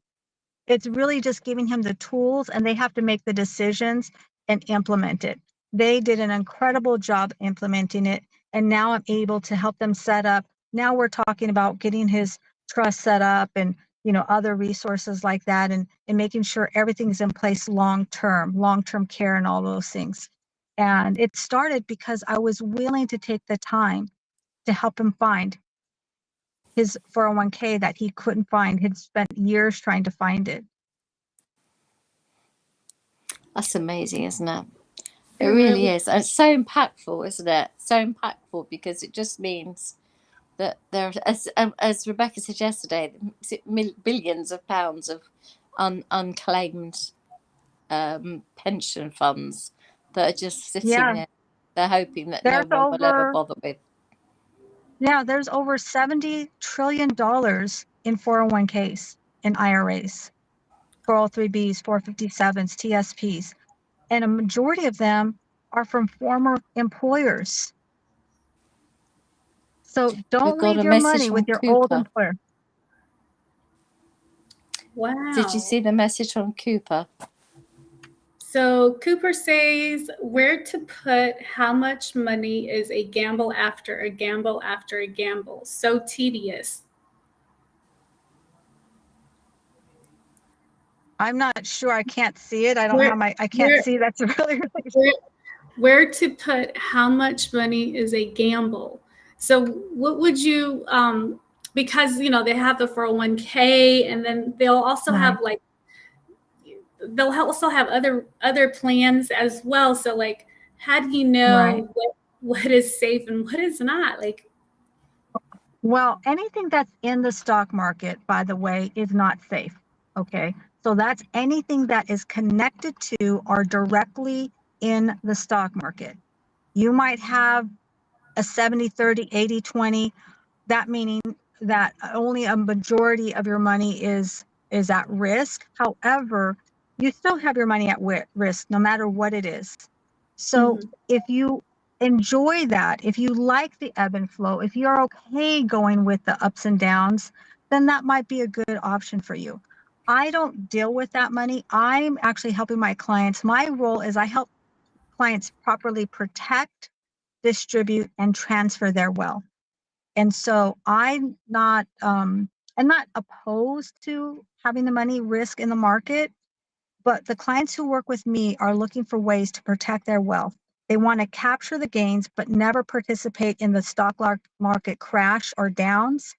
It's really just giving him the tools, and they have to make the decisions and implement it. They did an incredible job implementing it, and now I'm able to help them set up. Now we're talking about getting his trust set up and other resources like that, and making sure everything's in place long-term care and all those things. And it started because I was willing to take the time to help him find his 401k that he couldn't find. He'd spent years trying to find it. That's amazing, isn't it? It really is. And it's so impactful, isn't it? So impactful, because it just means that there, as Rebecca said yesterday, billions of pounds of unclaimed pension funds that are just sitting there. They're hoping that no one will ever bother with. Yeah, there's over $70 trillion in 401ks and IRAs, 403bs, 457s, TSPs, and a majority of them are from former employers. So don't leave your money with your old employer. Wow. Did you see the message from Cooper? So Cooper says, where to put how much money is a gamble after a gamble after a gamble. So tedious. I'm not sure. I can't see it. I don't have I can't see. That's really. where to put how much money is a gamble. So what would you, because they have the 401k, and then they'll also Right. have like, they'll also have other plans as well. So like, how do you Right. know what is safe and what is not? Like, Well, anything that's in the stock market, by the way, is not safe. Okay. So that's anything that is connected to or directly in the stock market. You might have a 70-30, 80-20. That meaning that only a majority of your money is at risk. However, you still have your money at risk no matter what it is. So mhm. if you enjoy that, if you like the ebb and flow, if you're okay going with the ups and downs, then that might be a good option for you. I don't deal with that money. I'm actually helping my clients. My role is I help clients properly protect, distribute, and transfer their wealth. And so I'm not opposed to having the money risk in the market, but the clients who work with me are looking for ways to protect their wealth. They want to capture the gains, but never participate in the stock market crash or downs,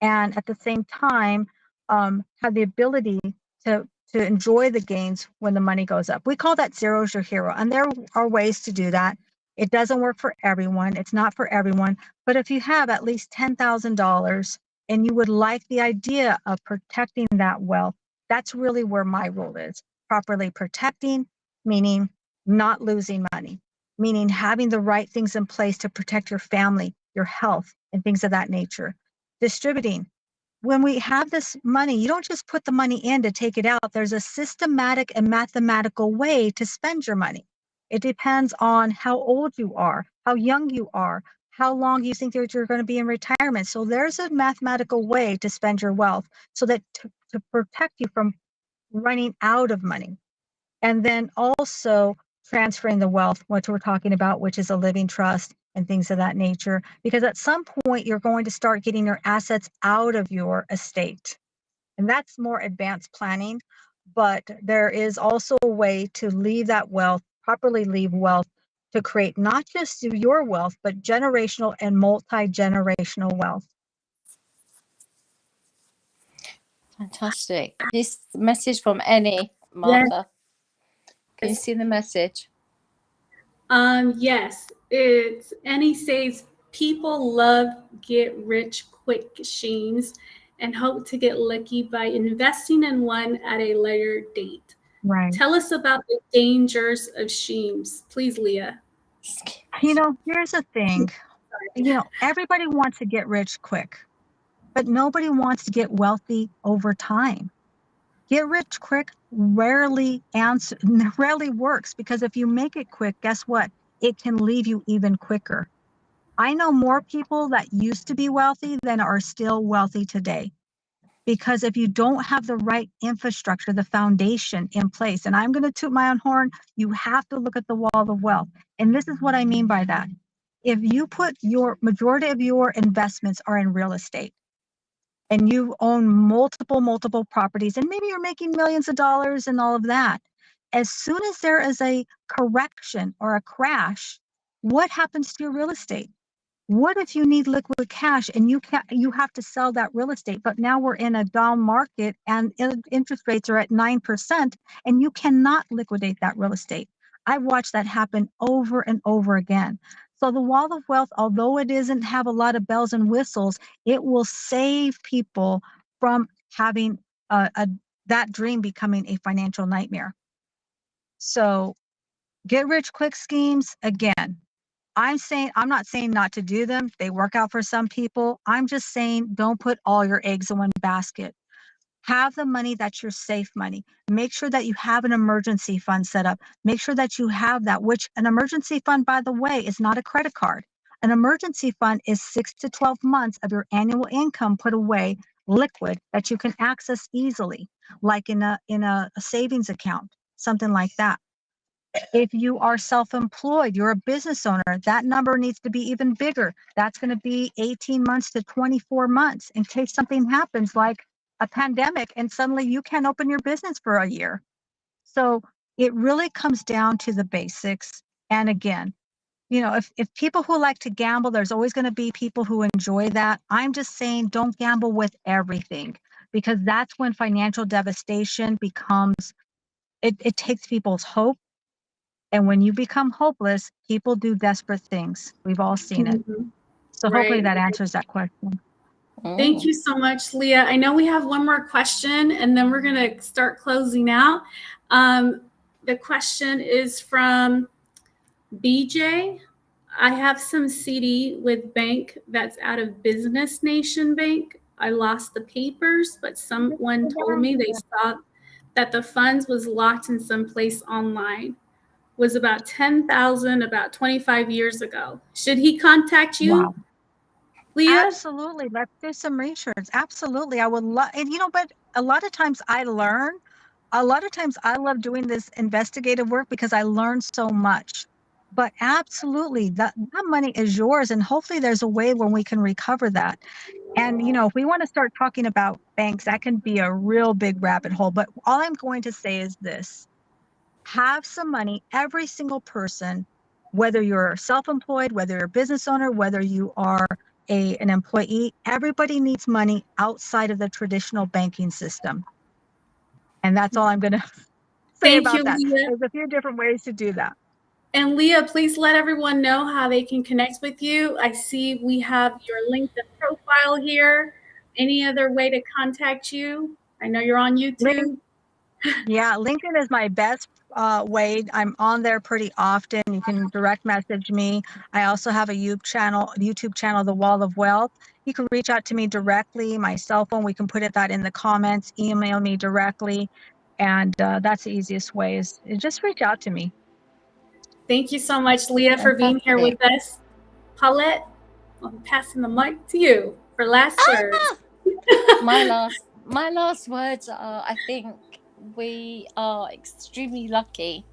and at the same time have the ability to enjoy the gains when the money goes up. We call that zero's your hero, and there are ways to do that. It doesn't work for everyone. It's not for everyone. But if you have at least $10,000 and you would like the idea of protecting that wealth, that's really where my role is. Properly protecting, meaning not losing money, meaning having the right things in place to protect your family, your health, and things of that nature. Distributing. When we have this money, you don't just put the money in to take it out. There's a systematic and mathematical way to spend your money. It depends on how old you are, how young you are, how long you think that you're going to be in retirement. So there's a mathematical way to spend your wealth so that to protect you from running out of money. And then also transferring the wealth, which we're talking about, which is a living trust and things of that nature. Because at some point, you're going to start getting your assets out of your estate. And that's more advanced planning. But there is also a way to leave that wealth, properly leave wealth to create not just your wealth, but generational and multi-generational wealth. Fantastic. This message from Annie, Yes. Martha. Can you see the message? Yes, it's Annie says people love get rich quick schemes and hope to get lucky by investing in one at a later date. Right. Tell us about the dangers of schemes, please, Leah. Here's the thing. Everybody wants to get rich quick, but nobody wants to get wealthy over time. Get rich quick rarely works, because if you make it quick, guess what? It can leave you even quicker. I know more people that used to be wealthy than are still wealthy today. Because if you don't have the right infrastructure, the foundation in place, and I'm going to toot my own horn, you have to look at the wall of wealth. And this is what I mean by that. If you put your majority of your investments are in real estate, and you own multiple properties, and maybe you're making millions of dollars and all of that, as soon as there is a correction or a crash, what happens to your real estate? What if you need liquid cash and you have to sell that real estate, but now we're in a down market and interest rates are at 9% and you cannot liquidate that real estate? I've watched that happen over and over again. So the wall of wealth, although it doesn't have a lot of bells and whistles, it will save people from having that dream becoming a financial nightmare. So get rich quick schemes, again, I'm not saying not to do them. They work out for some people. I'm just saying don't put all your eggs in one basket. Have the money that's your safe money. Make sure that you have an emergency fund set up. Make sure that you have that, which an emergency fund, by the way, is not a credit card. An emergency fund is 6 to 12 months of your annual income put away liquid that you can access easily, like in a savings account, something like that. If you are self-employed, you're a business owner, that number needs to be even bigger. That's going to be 18 months to 24 months in case something happens like a pandemic and suddenly you can't open your business for a year. So it really comes down to the basics. And again, if people who like to gamble, there's always going to be people who enjoy that. I'm just saying, don't gamble with everything, because that's when financial devastation becomes, it takes people's hope. And when you become hopeless, people do desperate things. We've all seen it. Mhm. So hopefully Right. that answers that question. Thank you so much, Leah. I know we have one more question, and then we're going to start closing out. The question is from BJ. I have some CD with bank that's out of Business Nation Bank. I lost the papers, but someone told me they saw that the funds was locked in some place online. Was about 10,000 about 25 years ago. Should he contact you, Wow. Leah? Absolutely. Let's do some research. Absolutely. I would love, and but a lot of times I love doing this investigative work because I learn so much. But absolutely, that money is yours, and hopefully there's a way when we can recover that. And if we want to start talking about banks, that can be a real big rabbit hole. But all I'm going to say is this: have some money, every single person, whether you're self-employed, whether you're a business owner, whether you are an employee, everybody needs money outside of the traditional banking system. And that's all I'm going to say Thank you, about that. Leah. There's a few different ways to do that. And Leah, please let everyone know how they can connect with you. I see we have your LinkedIn profile here. Any other way to contact you? I know you're on YouTube. Yeah, LinkedIn is my best way. I'm on there pretty often. You can direct message me. I also have a YouTube channel, The Wall of Wealth. You can reach out to me directly. My cell phone, we can put that in the comments. Email me directly, and that's the easiest way. Is just reach out to me. Thank you so much, Leah, for being here with us. Paulette, I'm passing the mic to you for last words. My last words are, I think we are extremely lucky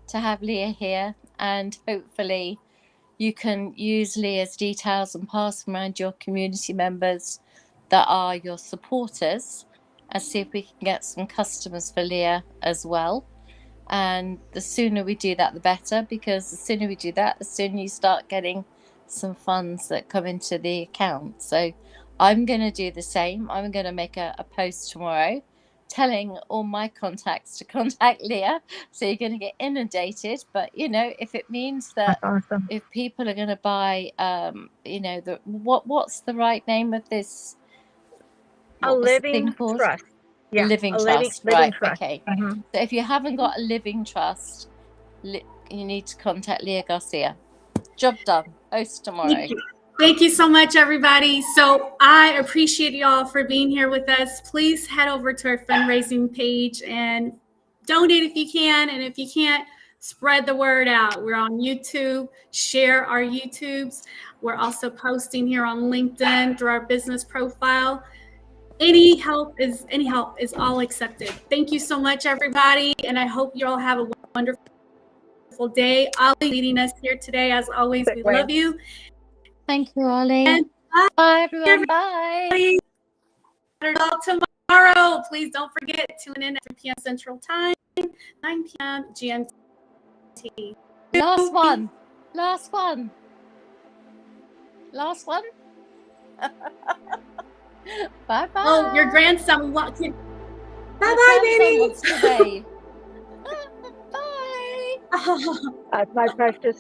to have Leah here, and hopefully you can use Leah's details and pass them around your community members that are your supporters, and see if we can get some customers for Leah as well. And the sooner we do that, the better, because the sooner we do that, the sooner you start getting some funds that come into the account. So I'm going to do the same. I'm going to make a post tomorrow telling all my contacts to contact Leah. So you're going to get inundated. But, if it means that Awesome. if people are going to buy, what's the right name of this? A living trust. Yeah, Living a trust, living right? trust. Okay. Mm-hmm. So if you haven't got a living trust, you need to contact Leah Garcia. Job done. Post tomorrow. Thank you so much, everybody. So I appreciate y'all for being here with us. Please head over to our fundraising page and donate if you can. And if you can't, spread the word out. We're on YouTube. Share our YouTubes. We're also posting here on LinkedIn through our business profile. Any help is all accepted. Thank you so much, everybody. And I hope you all have a wonderful day. Ollie leading us here today. As always, we love you. Thank you, Ollie. And bye, everyone. Bye. Tomorrow, please don't forget, tune in at 3 p.m. Central Time, 9 p.m. GMT. Last one. Bye-bye. Oh, your grandson wants to. Bye-bye, baby. Wants to wave. Bye. That's my precious